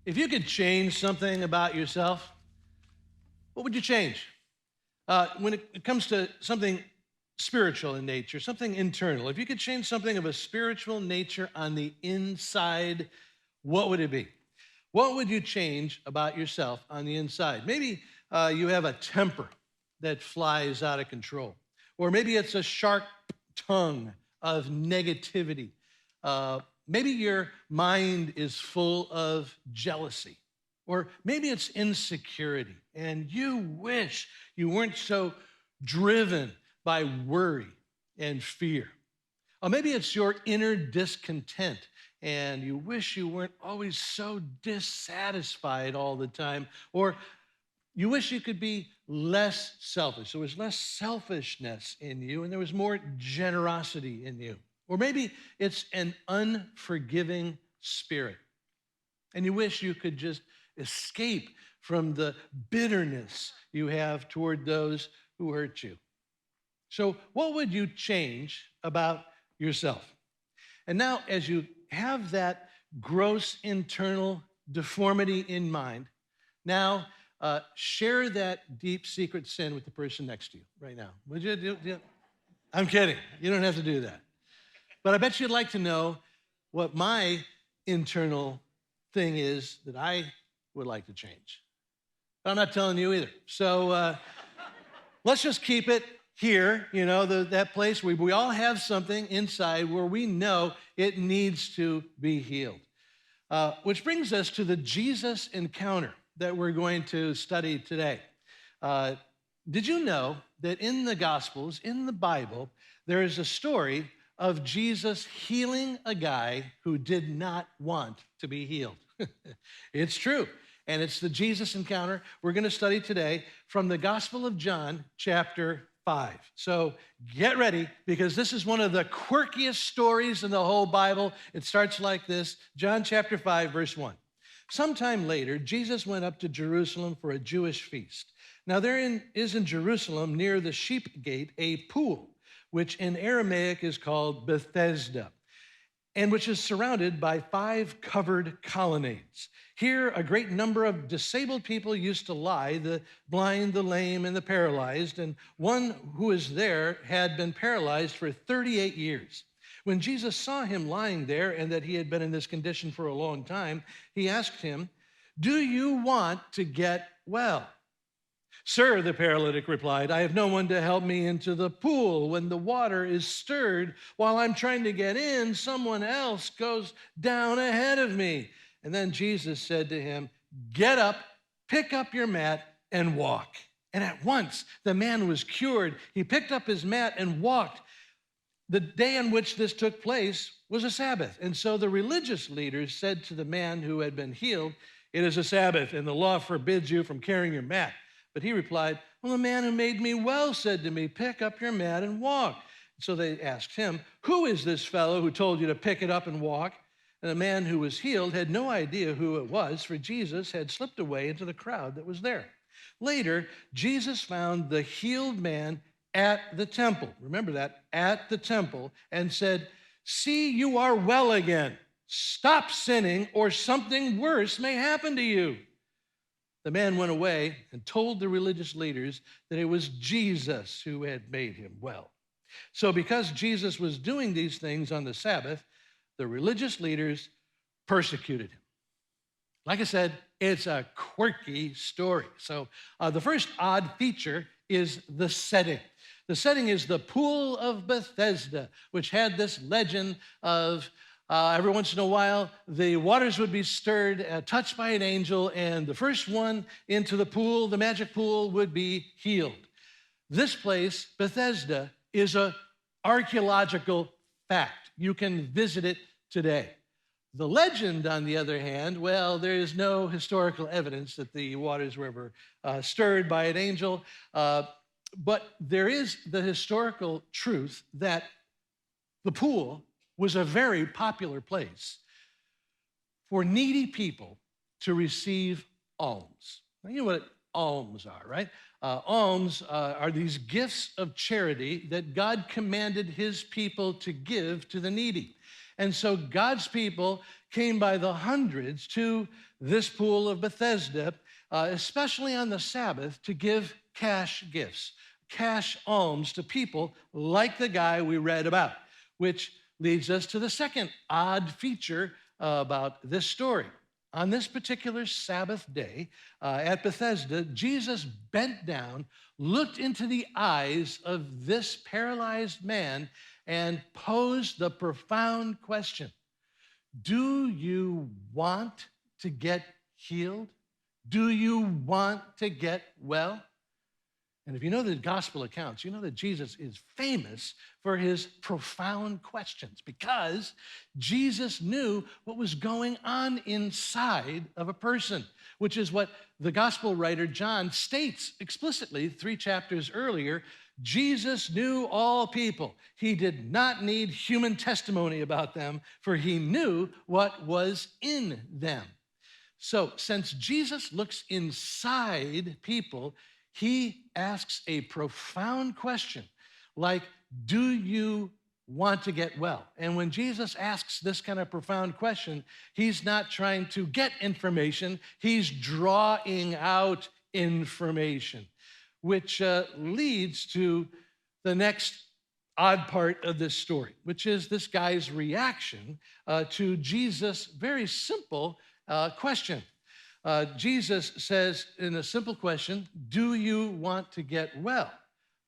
If you could change something about yourself, what would you change? When it comes to something spiritual in nature, something internal, if you could change something of a spiritual nature on the inside, what would it be? What would you change about yourself on the inside? Maybe you have a temper that flies out of control, or maybe it's a sharp tongue of negativity. Maybe your mind is full of jealousy, or maybe it's insecurity, and you wish you weren't so driven by worry and fear. Or maybe it's your inner discontent, and you wish you weren't always so dissatisfied all the time, or you wish you could be less selfish. There was less selfishness in you, and there was more generosity in you. Or maybe it's an unforgiving spirit, and you wish you could just escape from the bitterness you have toward those who hurt you. So, what would you change about yourself? And now, as you have that gross internal deformity in mind, now share that deep secret sin with the person next to you right now. Would you? I'm kidding. You don't have to do that. But I bet you'd like to know what my internal thing is that I would like to change. But I'm not telling you either. So let's just keep it here, that place where we all have something inside where we know it needs to be healed. Which brings us to the Jesus encounter that we're going to study today. Did you know that in the Gospels, in the Bible, there is a story of Jesus healing a guy who did not want to be healed? It's true. And it's the Jesus encounter we're going to study today from the Gospel of John, chapter 5. So get ready, because this is one of the quirkiest stories in the whole Bible. It starts like this, John chapter 5, verse 1. Sometime later, Jesus went up to Jerusalem for a Jewish feast. Now there is in Jerusalem, near the sheep gate, a pool, which in Aramaic is called Bethesda, and which is surrounded by 5 covered colonnades. Here, a great number of disabled people used to lie, the blind, the lame, and the paralyzed, and one who was there had been paralyzed for 38 years. When Jesus saw him lying there and that he had been in this condition for a long time, he asked him, "Do you want to get well?" "Sir," the paralytic replied, "I have no one to help me into the pool. When the water is stirred, while I'm trying to get in, someone else goes down ahead of me." And then Jesus said to him, "Get up, pick up your mat, and walk." And at once the man was cured. He picked up his mat and walked. The day on which this took place was a Sabbath. And so the religious leaders said to the man who had been healed, "It is a Sabbath, and the law forbids you from carrying your mat." But he replied, "Well, the man who made me well said to me, 'Pick up your mat and walk.'" So they asked him, "Who is this fellow who told you to pick it up and walk?" And the man who was healed had no idea who it was, for Jesus had slipped away into the crowd that was there. Later, Jesus found the healed man at the temple. Remember that, at the temple, and said, "See, you are well again. Stop sinning, or something worse may happen to you." The man went away and told the religious leaders that it was Jesus who had made him well. So because Jesus was doing these things on the Sabbath, the religious leaders persecuted him. Like I said, it's a quirky story. So the first odd feature is the setting. The setting is the Pool of Bethesda, which had this legend of every once in a while, the waters would be stirred, touched by an angel, and the first one into the pool, the magic pool, would be healed. This place, Bethesda, is an archaeological fact. You can visit it today. The legend, on the other hand, well, there is no historical evidence that the waters were ever stirred by an angel, but there is the historical truth that the pool was a very popular place for needy people to receive alms. Now, you know what alms are, right? Alms are these gifts of charity that God commanded his people to give to the needy. And so God's people came by the hundreds to this pool of Bethesda, especially on the Sabbath, to give cash gifts, cash alms to people like the guy we read about, which leads us to the second odd feature about this story. On this particular Sabbath day at Bethesda, Jesus bent down, looked into the eyes of this paralyzed man, and posed the profound question: do you want to get healed? Do you want to get well? And if you know the gospel accounts, you know that Jesus is famous for his profound questions, because Jesus knew what was going on inside of a person, which is what the gospel writer John states explicitly 3 chapters earlier. Jesus knew all people. He did not need human testimony about them, for he knew what was in them. So, since Jesus looks inside people, he asks a profound question like, do you want to get well? And when Jesus asks this kind of profound question, he's not trying to get information, he's drawing out information, which leads to the next odd part of this story, which is this guy's reaction to Jesus' very simple question. Jesus says in a simple question, do you want to get well?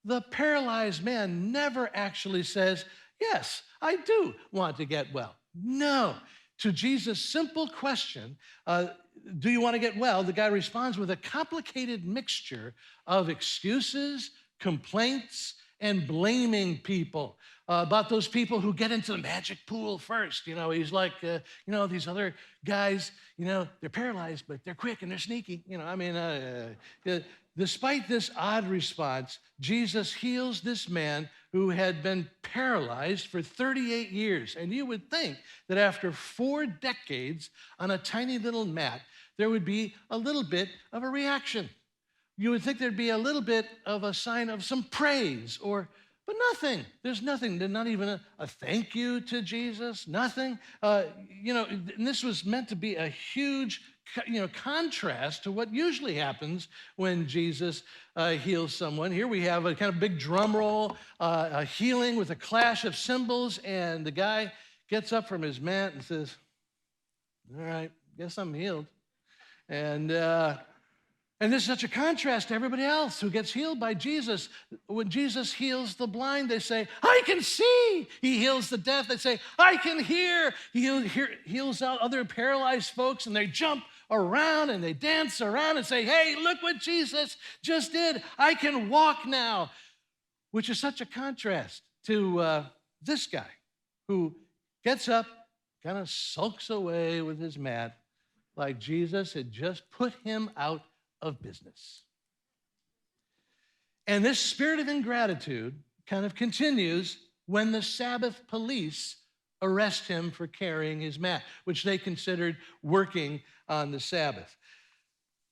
The paralyzed man never actually says, yes, I do want to get well. No. To Jesus' simple question, do you want to get well? The guy responds with a complicated mixture of excuses, complaints, and blaming people about those people who get into the magic pool first. He's like, these other guys, they're paralyzed, but they're quick and they're sneaky. Despite this odd response, Jesus heals this man who had been paralyzed for 38 years. And you would think that after 4 decades on a tiny little mat, there would be a little bit of a reaction. You would think there'd be a little bit of a sign of some praise, but nothing. There's nothing. There's not even a thank you to Jesus, nothing. And this was meant to be a huge, contrast to what usually happens when Jesus heals someone. Here we have a kind of big drum roll, a healing with a clash of cymbals, and the guy gets up from his mat and says, all right, guess I'm healed. And this is such a contrast to everybody else who gets healed by Jesus. When Jesus heals the blind, they say, I can see. He heals the deaf. They say, I can hear. He heals out other paralyzed folks, and they jump around and they dance around and say, hey, look what Jesus just did. I can walk now, which is such a contrast to this guy who gets up, kind of sulks away with his mat like Jesus had just put him out of business. And this spirit of ingratitude kind of continues when the Sabbath police arrest him for carrying his mat, which they considered working on the Sabbath.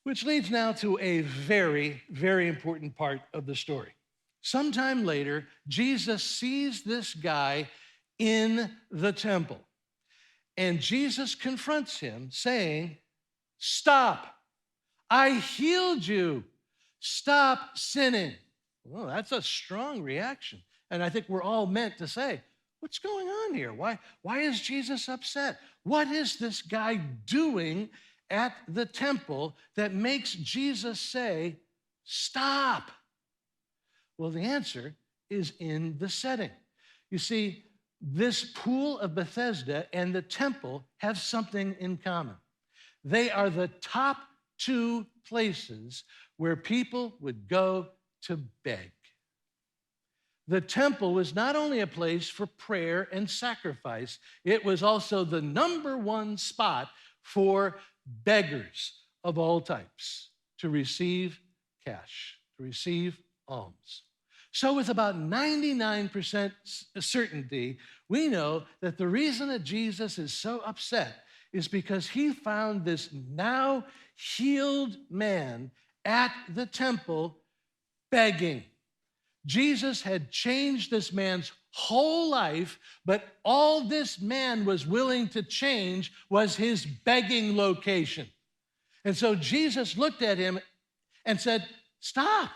Which leads now to a very, very important part of the story. Sometime later, Jesus sees this guy in the temple, and Jesus confronts him saying, stop. I healed you. Stop sinning. Well, that's a strong reaction. And I think we're all meant to say, what's going on here? Why is Jesus upset? What is this guy doing at the temple that makes Jesus say, stop? Well, the answer is in the setting. You see, this pool of Bethesda and the temple have something in common. They are the top 2 places where people would go to beg. The temple was not only a place for prayer and sacrifice, it was also the number 1 spot for beggars of all types to receive cash, to receive alms. So with about 99% certainty, we know that the reason that Jesus is so upset is because he found this now healed man at the temple begging. Jesus had changed this man's whole life, but all this man was willing to change was his begging location. And so Jesus looked at him and said, "Stop,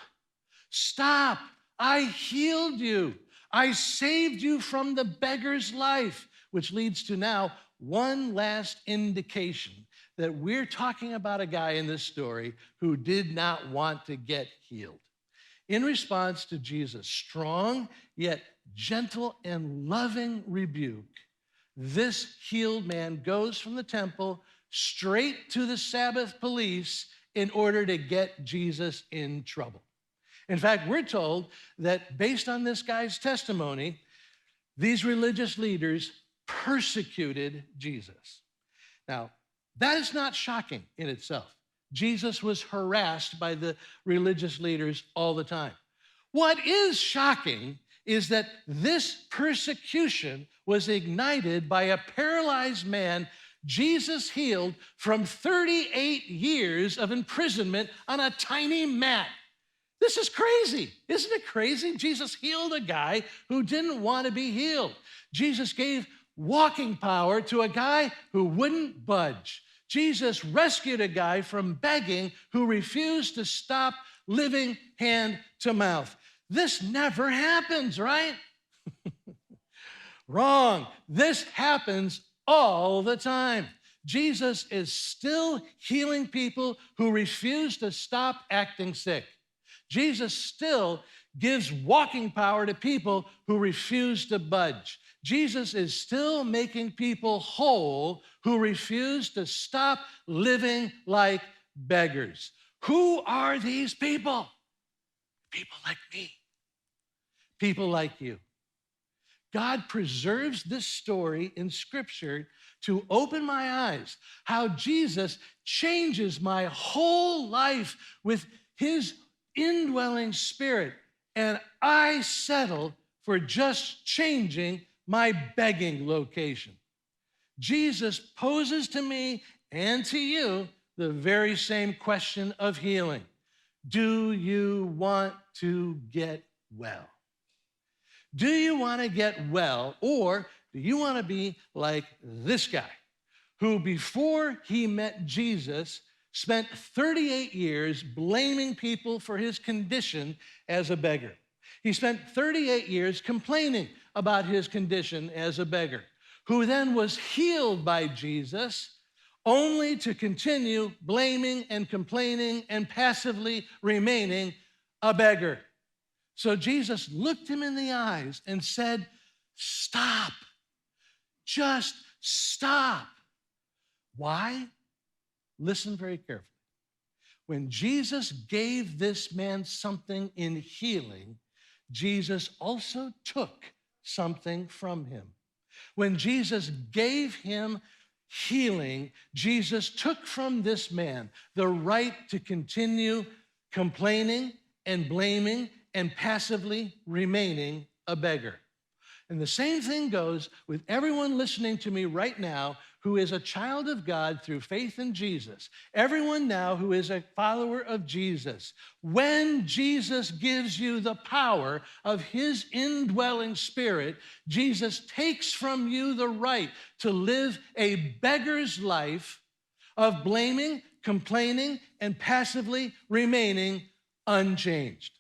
stop. I healed you. I saved you from the beggar's life," which leads to now one last indication that we're talking about a guy in this story who did not want to get healed. In response to Jesus' strong yet gentle and loving rebuke, this healed man goes from the temple straight to the Sabbath police in order to get Jesus in trouble. In fact, we're told that based on this guy's testimony, these religious leaders persecuted Jesus. Now, that is not shocking in itself. Jesus was harassed by the religious leaders all the time. What is shocking is that this persecution was ignited by a paralyzed man Jesus healed from 38 years of imprisonment on a tiny mat. This is crazy. Isn't it crazy? Jesus healed a guy who didn't want to be healed. Jesus gave walking power to a guy who wouldn't budge. Jesus rescued a guy from begging who refused to stop living hand to mouth. This never happens, right? Wrong. This happens all the time. Jesus is still healing people who refuse to stop acting sick. Jesus still gives walking power to people who refuse to budge. Jesus is still making people whole who refuse to stop living like beggars. Who are these people? People like me. People like you. God preserves this story in Scripture to open my eyes, how Jesus changes my whole life with his indwelling spirit, and I settle for just changing my begging location. Jesus poses to me and to you the very same question of healing. Do you want to get well? Do you want to get well, or do you want to be like this guy who, before he met Jesus, spent 38 years blaming people for his condition as a beggar? He spent 38 years complaining about his condition as a beggar, who then was healed by Jesus, only to continue blaming and complaining and passively remaining a beggar. So Jesus looked him in the eyes and said, "Stop. Just stop." Why? Listen very carefully. When Jesus gave this man something in healing, Jesus also took something from him. When Jesus gave him healing, Jesus took from this man the right to continue complaining and blaming and passively remaining a beggar. And the same thing goes with everyone listening to me right now who is a child of God through faith in Jesus. Everyone now who is a follower of Jesus. When Jesus gives you the power of his indwelling spirit, Jesus takes from you the right to live a beggar's life of blaming, complaining, and passively remaining unchanged.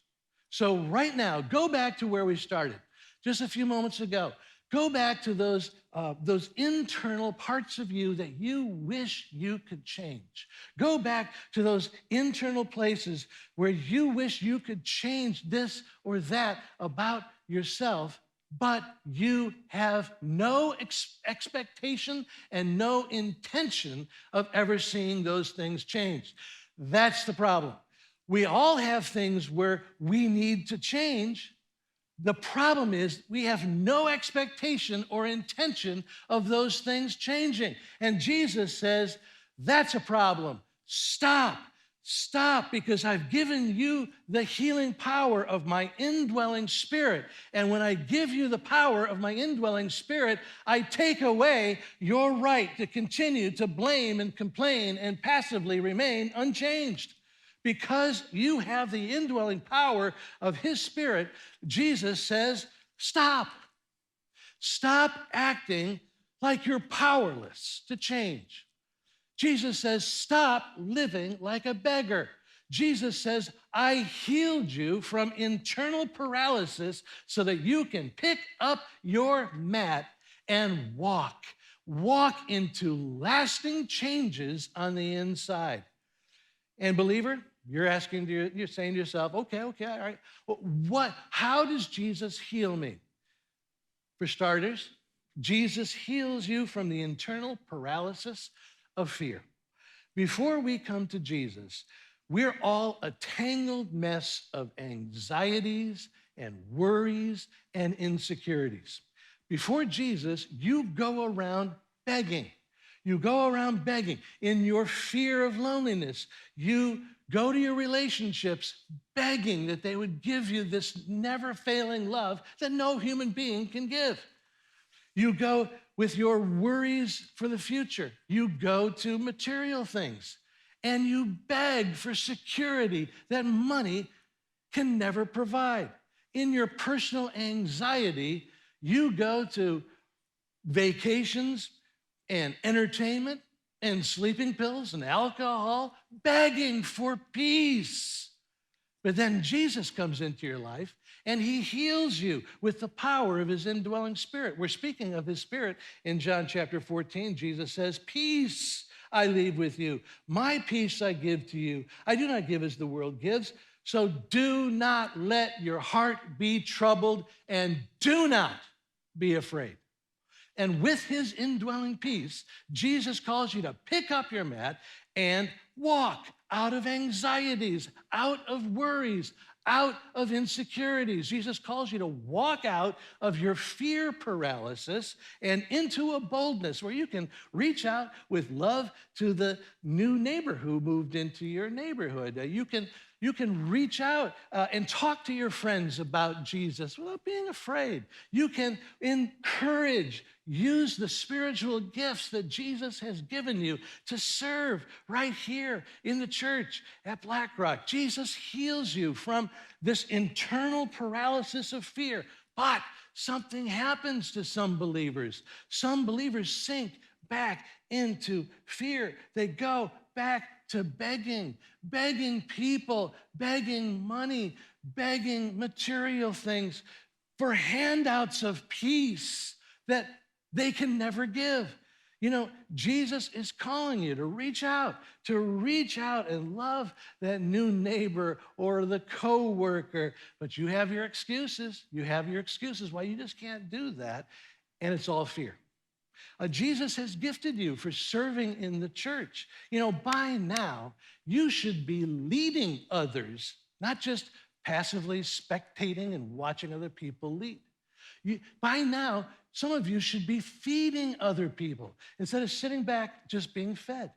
So right now, go back to where we started just a few moments ago. Go back to those internal parts of you that you wish you could change. Go back to those internal places where you wish you could change this or that about yourself, but you have no expectation and no intention of ever seeing those things changed. That's the problem. We all have things where we need to change. The problem is we have no expectation or intention of those things changing. And Jesus says, that's a problem. Stop. Stop, because I've given you the healing power of my indwelling spirit. And when I give you the power of my indwelling spirit, I take away your right to continue to blame and complain and passively remain unchanged. Because you have the indwelling power of his Spirit, Jesus says, stop. Stop acting like you're powerless to change. Jesus says, stop living like a beggar. Jesus says, I healed you from internal paralysis so that you can pick up your mat and walk. Walk into lasting changes on the inside. And believer, you're saying to yourself, okay, all right. Well, how does Jesus heal me? For starters, Jesus heals you from the internal paralysis of fear. Before we come to Jesus, we're all a tangled mess of anxieties and worries and insecurities. Before Jesus, you go around begging. You go around begging. In your fear of loneliness, you go to your relationships begging that they would give you this never-failing love that no human being can give. You go with your worries for the future. You go to material things, and you beg for security that money can never provide. In your personal anxiety, you go to vacations and entertainment and sleeping pills and alcohol, begging for peace. But then Jesus comes into your life and he heals you with the power of his indwelling Spirit. We're speaking of his Spirit in John chapter 14. Jesus says, peace I leave with you. My peace I give to you. I do not give as the world gives. So do not let your heart be troubled and do not be afraid. And with his indwelling peace, Jesus calls you to pick up your mat and walk out of anxieties, out of worries, out of insecurities. Jesus calls you to walk out of your fear paralysis and into a boldness where you can reach out with love to the new neighbor who moved into your neighborhood. You can reach out and talk to your friends about Jesus without being afraid. You can encourage, use the spiritual gifts that Jesus has given you to serve right here in the church at BlackRock. Jesus heals you from this internal paralysis of fear. But something happens to some believers. Some believers sink back into fear. They go back to begging people, begging money, begging material things for handouts of peace that they can never give. You know, Jesus is calling you to reach out and love that new neighbor or the coworker, but you have your excuses. You have your excuses why you just can't do that, and it's all fear. Jesus has gifted you for serving in the church. You know, by now, you should be leading others, not just passively spectating and watching other people lead. By now, some of you should be feeding other people instead of sitting back just being fed.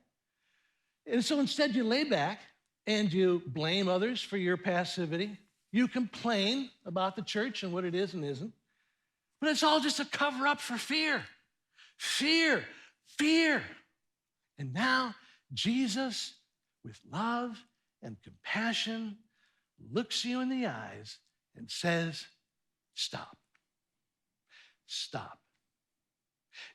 And so instead, you lay back and you blame others for your passivity. You complain about the church and what it is and isn't. But it's all just a cover up for fear. Fear. And now Jesus, with love and compassion, looks you in the eyes and says, stop. Stop.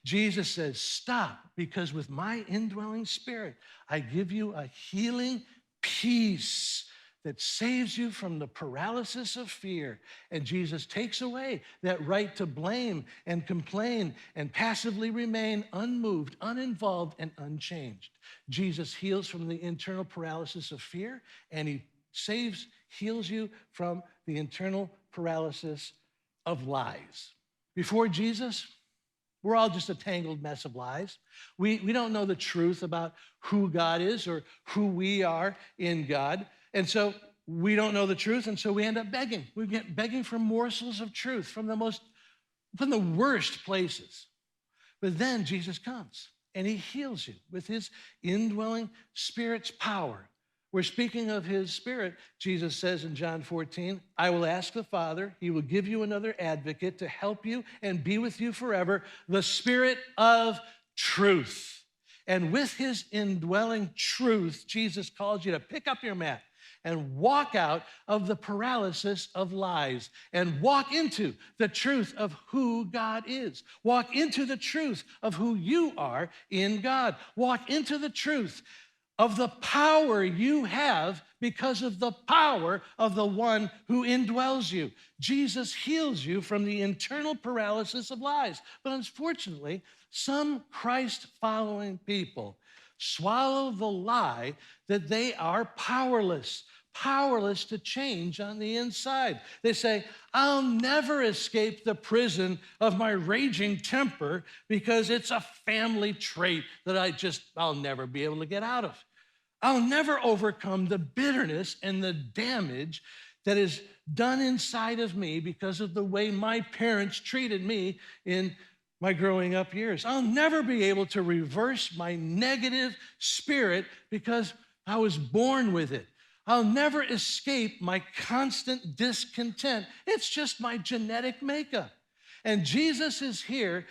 Jesus says, stop, because with my indwelling Spirit, I give you a healing peace that saves you from the paralysis of fear. And Jesus takes away that right to blame and complain and passively remain unmoved, uninvolved, and unchanged. Jesus heals from the internal paralysis of fear, and he heals you from the internal paralysis of lies. Before Jesus, we're all just a tangled mess of lies. We don't know the truth about who God is or who we are in God. And so we don't know the truth, and so we end up begging. We get begging for morsels of truth from the worst places. But then Jesus comes, and he heals you with his indwelling Spirit's power. We're speaking of his Spirit. Jesus says in John 14, I will ask the Father, he will give you another advocate to help you and be with you forever, the Spirit of truth. And with his indwelling truth, Jesus calls you to pick up your mat and walk out of the paralysis of lies and walk into the truth of who God is. Walk into the truth of who you are in God. Walk into the truth of the power you have because of the power of the one who indwells you. Jesus heals you from the internal paralysis of lies. But unfortunately, some Christ-following people swallow the lie that they are powerless to change on the inside. They say, I'll never escape the prison of my raging temper because it's a family trait that I'll never be able to get out of. I'll never overcome the bitterness and the damage that is done inside of me because of the way my parents treated me in my growing up years. I'll never be able to reverse my negative spirit because I was born with it. I'll never escape my constant discontent. It's just my genetic makeup. And Jesus is here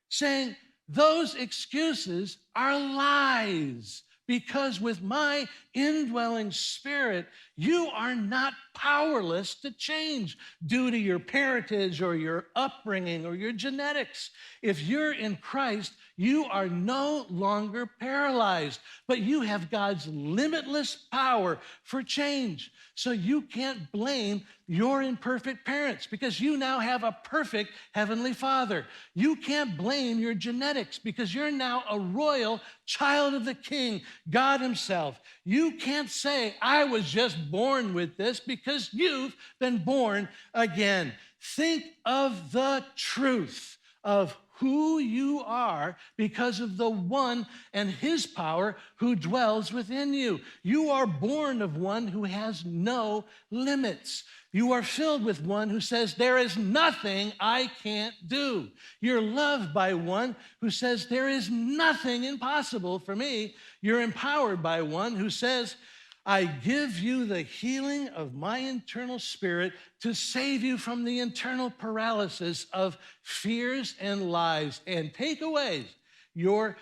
saying those excuses are lies. Because with my indwelling spirit, you are not powerless to change due to your parentage or your upbringing or your genetics. If you're in Christ, you are no longer paralyzed, but you have God's limitless power for change. So you can't blame your imperfect parents because you now have a perfect Heavenly Father. You can't blame your genetics because you're now a royal child of the King, God Himself. You can't say, I was just born with this because you've been born again. Think of the truth of who you are because of the one and His power who dwells within you. You are born of one who has no limits. You are filled with one who says, there is nothing I can't do. You're loved by one who says, there is nothing impossible for me. You're empowered by one who says, I give you the healing of my internal spirit to save you from the internal paralysis of fears and lies and take away your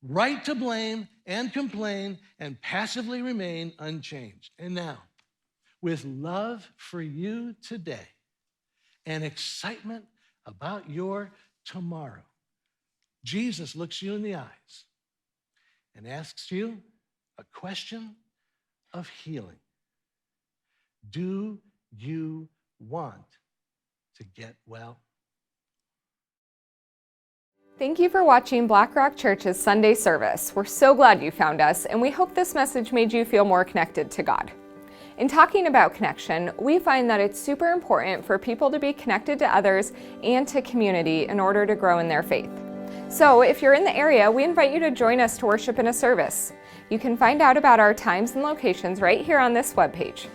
right to blame and complain and passively remain unchanged. And now, with love for you today and excitement about your tomorrow, Jesus looks you in the eyes and asks you a question of healing. Do you want to get well? Thank you for watching BlackRock Church's Sunday service. We're so glad you found us, and we hope this message made you feel more connected to God. In talking about connection, we find that it's super important for people to be connected to others and to community in order to grow in their faith. So if you're in the area, we invite you to join us to worship in a service. You can find out about our times and locations right here on this webpage.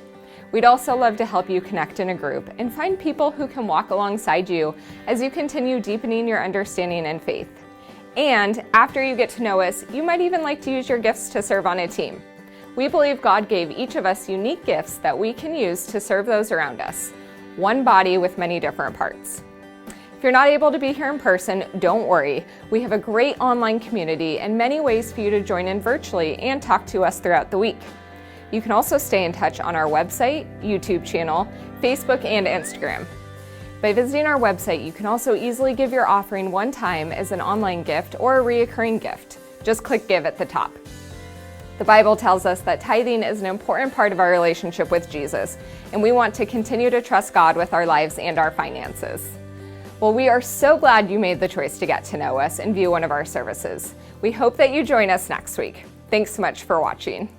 We'd also love to help you connect in a group and find people who can walk alongside you as you continue deepening your understanding and faith. And after you get to know us, you might even like to use your gifts to serve on a team. We believe God gave each of us unique gifts that we can use to serve those around us. One body with many different parts. If you're not able to be here in person, don't worry. We have a great online community and many ways for you to join in virtually and talk to us throughout the week. You can also stay in touch on our website, YouTube channel, Facebook, and Instagram. By visiting our website, you can also easily give your offering one time as an online gift or a reoccurring gift. Just click Give at the top. The Bible tells us that tithing is an important part of our relationship with Jesus, and we want to continue to trust God with our lives and our finances. Well, we are so glad you made the choice to get to know us and view one of our services. We hope that you join us next week. Thanks so much for watching.